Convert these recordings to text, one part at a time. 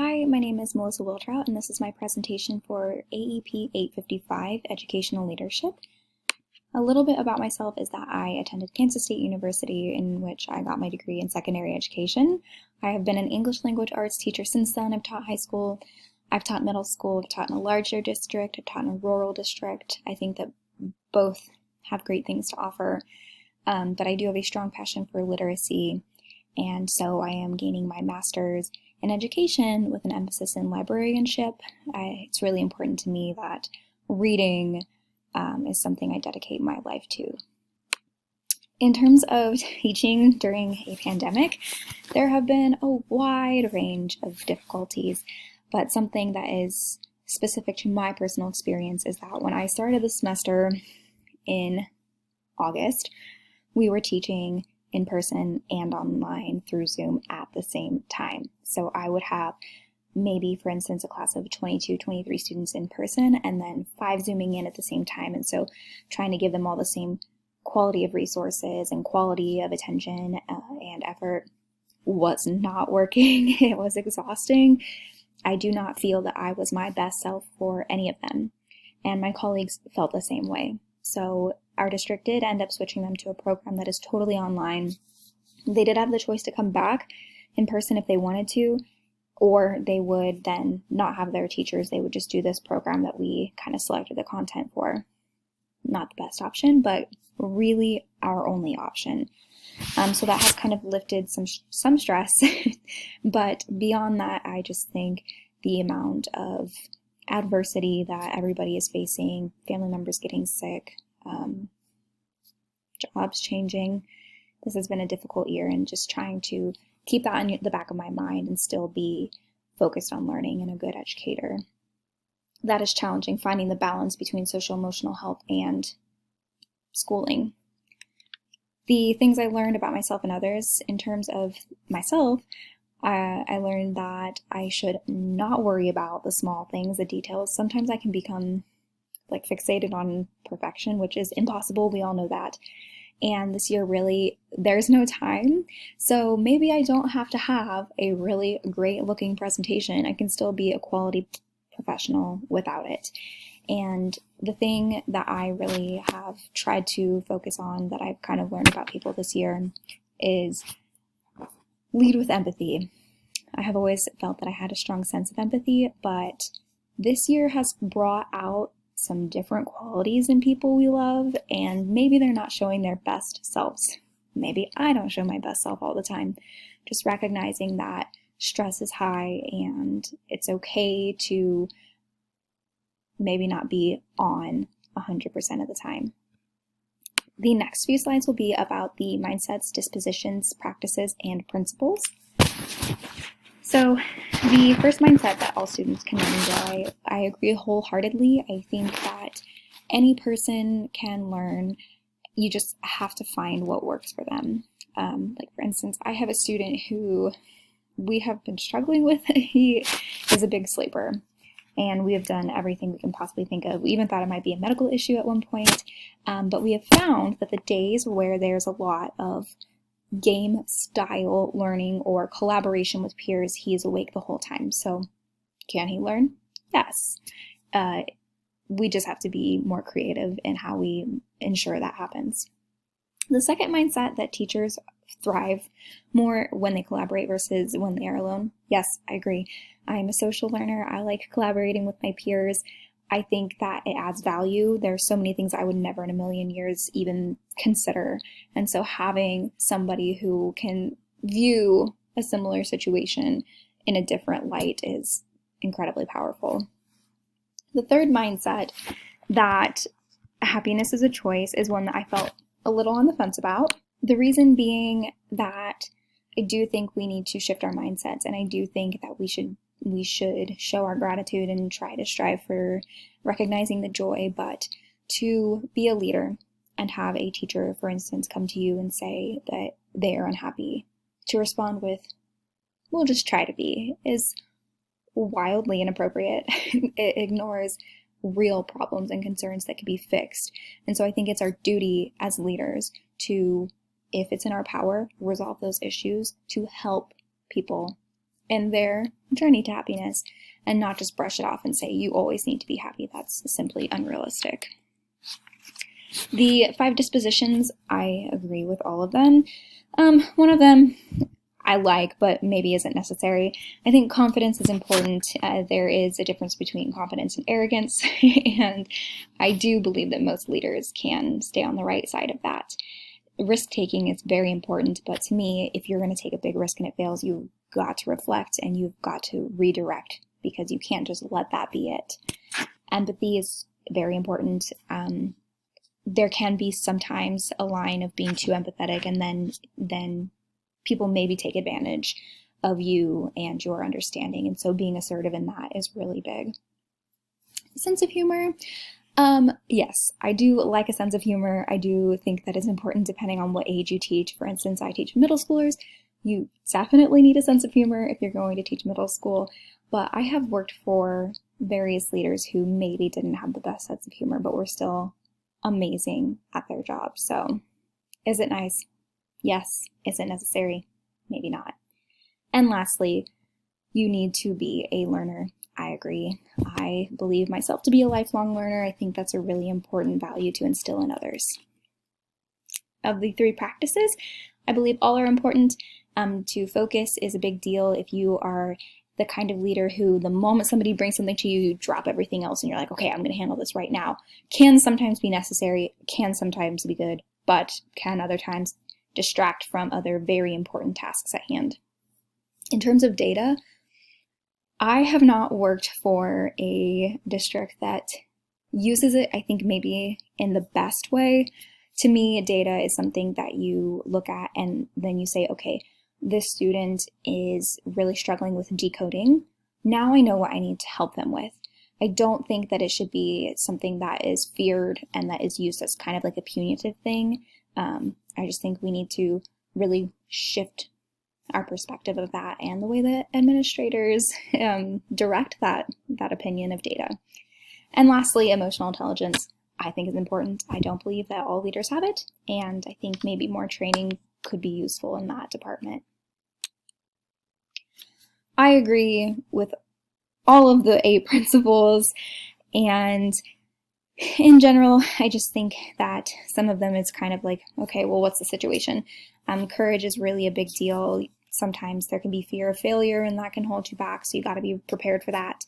Hi, my name is Melissa Wiltrout, and this is my presentation for AEP 855, Educational Leadership. A little bit about myself is that I attended Kansas State University, in which I got my degree in secondary education. I have been an English language arts teacher since then. I've taught high school, I've taught middle school, I've taught in a larger district, I've taught in a rural district. I think that both have great things to offer, but I do have a strong passion for literacy, and so I am gaining my master's in education with an emphasis in librarianship. It's really important to me that reading is something I dedicate my life to. In terms of teaching during a pandemic, there have been a wide range of difficulties, but something that is specific to my personal experience is that when I started the semester in August, we were teaching in person and online through Zoom at the same time. So I would have maybe, for instance, a class of 22, 23 students in person and then 5 Zooming in at the same time. And so trying to give them all the same quality of resources and quality of attention and effort was not working. It was exhausting. I do not feel that I was my best self for any of them. And my colleagues felt the same way. So our district did end up switching them to a program that is totally online. They did have the choice to come back in person if they wanted to, or they would then not have their teachers. They would just do this program that we kind of selected the content for. Not the best option, but really our only option. So that has kind of lifted some stress. But beyond that, I just think the amount of adversity that everybody is facing, family members getting sick, jobs changing. This has been a difficult year, and just trying to keep that in the back of my mind and still be focused on learning and a good educator. That is challenging, finding the balance between social emotional health and schooling. The things I learned about myself and others in terms of myself, I learned that I should not worry about the small things, the details. Sometimes I can become fixated on perfection, which is impossible. We all know that. And this year, really, there's no time. So maybe I don't have to have a really great looking presentation. I can still be a quality professional without it. And the thing that I really have tried to focus on, that I've kind of learned about people this year, is lead with empathy. I have always felt that I had a strong sense of empathy, but this year has brought out some different qualities in people we love, and maybe they're not showing their best selves. Maybe I don't show my best self all the time. Just recognizing that stress is high and it's okay to maybe not be on 100% of the time. The next few slides will be about the mindsets, dispositions, practices, and principles. So the first mindset that all students can learn, I agree wholeheartedly. I think that any person can learn. You just have to find what works for them. For instance, I have a student who we have been struggling with. He is a big sleeper, and we have done everything we can possibly think of. We even thought it might be a medical issue at one point, but we have found that the days where there's a lot of game style learning or collaboration with peers, he is awake the whole time. So can he learn? Yes. We just have to be more creative in how we ensure that happens. The second mindset, that teachers thrive more when they collaborate versus when they are alone. Yes, I agree. I'm a social learner. I like collaborating with my peers. I think that it adds value. There's so many things I would never in a million years even consider. And so having somebody who can view a similar situation in a different light is incredibly powerful. The third mindset, that happiness is a choice, is one that I felt a little on the fence about. The reason being that I do think we need to shift our mindsets, and I do think that we should show our gratitude and try to strive for recognizing the joy. But to be a leader and have a teacher, for instance, come to you and say that they are unhappy, to respond with, "We'll just try to be," is wildly inappropriate. It ignores real problems and concerns that can be fixed. And so I think it's our duty as leaders to, if it's in our power, resolve those issues to help people in their journey to happiness and not just brush it off and say, you always need to be happy. That's simply unrealistic. The 5 dispositions, I agree with all of them. One of them I like, but maybe isn't necessary. I think confidence is important. There is a difference between confidence and arrogance, and I do believe that most leaders can stay on the right side of that. Risk-taking is very important, but to me, if you're going to take a big risk and it fails, you've got to reflect and you've got to redirect, because you can't just let that be it. Empathy is very important. There can be sometimes a line of being too empathetic, and then people maybe take advantage of you and your understanding. And so being assertive in that is really big. Sense of humor. Yes, I do like a sense of humor. I do think that is important depending on what age you teach. For instance, I teach middle schoolers. You definitely need a sense of humor if you're going to teach middle school. But I have worked for various leaders who maybe didn't have the best sense of humor, but were still amazing at their job. So is it nice? Yes. Is it necessary? Maybe not. And lastly, you need to be a learner. I agree. I believe myself to be a lifelong learner. I think that's a really important value to instill in others. Of the 3 practices, I believe all are important. To focus is a big deal. If you are the kind of leader who the moment somebody brings something to you, you drop everything else and you're like, okay, I'm going to handle this right now, can sometimes be necessary, can sometimes be good, but can other times distract from other very important tasks at hand. In terms of data, I have not worked for a district that uses it, I think, maybe in the best way. To me, data is something that you look at and then you say, okay, this student is really struggling with decoding. Now I know what I need to help them with. I don't think that it should be something that is feared and that is used as kind of like a punitive thing. I just think we need to really shift our perspective of that and the way that administrators direct that opinion of data. And lastly, emotional intelligence, I think, is important. I don't believe that all leaders have it, and I think maybe more training could be useful in that department. I agree with all of the 8 principles, and in general, I just think that some of them is kind of like, okay, well, what's the situation? Courage is really a big deal. Sometimes there can be fear of failure and that can hold you back, so you got to be prepared for that.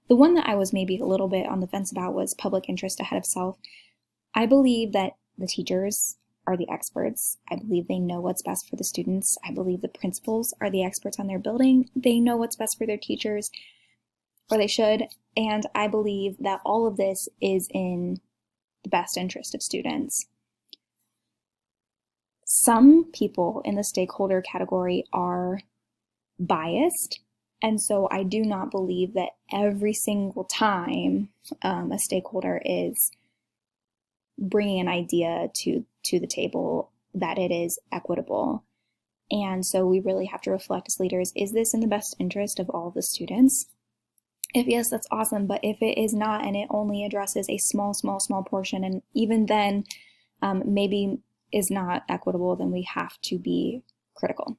The one that I was maybe a little bit on the fence about was public interest ahead of self. I believe that the teachers are the experts. I believe they know what's best for the students. I believe the principals are the experts on their building. They know what's best for their teachers, or they should. And I believe that all of this is in the best interest of students. Some people in the stakeholder category are biased, and so I do not believe that every single time a stakeholder is bringing an idea to the table that it is equitable. And so we really have to reflect as leaders, is this in the best interest of all the students? If yes, that's awesome, but if it is not and it only addresses a small portion, and even then maybe is not equitable, then we have to be critical.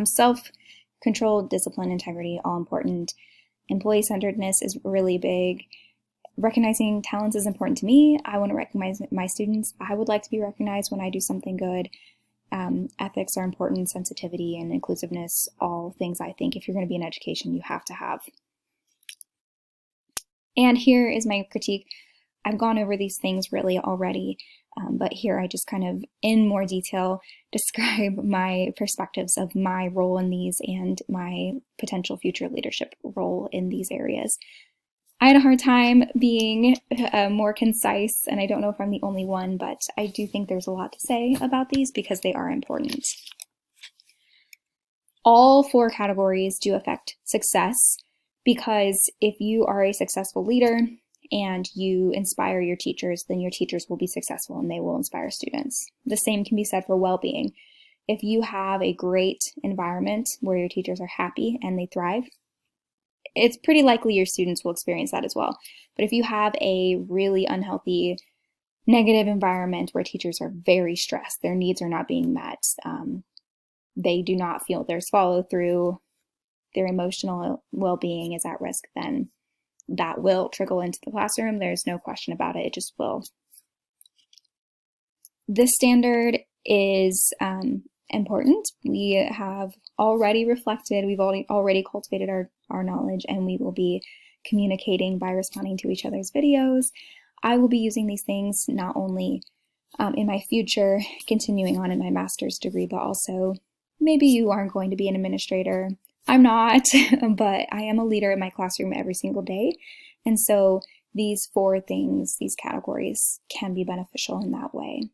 Self-control, discipline, integrity, all important. Employee-centeredness is really big. Recognizing talents is important to me. I want to recognize my students. I would like to be recognized when I do something good. Ethics are important, sensitivity and inclusiveness, all things I think if you're going to be in education, you have to have. And here is my critique. I've gone over these things really already, but here I just kind of, in more detail, describe my perspectives of my role in these and my potential future leadership role in these areas. I had a hard time being more concise, and I don't know if I'm the only one, but I do think there's a lot to say about these because they are important. All 4 categories do affect success, because if you are a successful leader and you inspire your teachers, then your teachers will be successful and they will inspire students. The same can be said for well-being. If you have a great environment where your teachers are happy and they thrive, it's pretty likely your students will experience that as well. But if you have a really unhealthy, negative environment where teachers are very stressed, their needs are not being met, they do not feel there's follow through, their emotional well-being is at risk, then that will trickle into the classroom. There's no question about it. It just will. This standard is important. We have already reflected, we've already cultivated our knowledge, and we will be communicating by responding to each other's videos. I will be using these things not only in my future, continuing on in my master's degree, but also maybe you aren't going to be an administrator. I'm not, but I am a leader in my classroom every single day. And so these 4 things, these categories, can be beneficial in that way.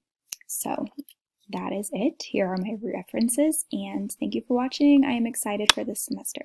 So that is it. Here are my references, and thank you for watching. I am excited for this semester.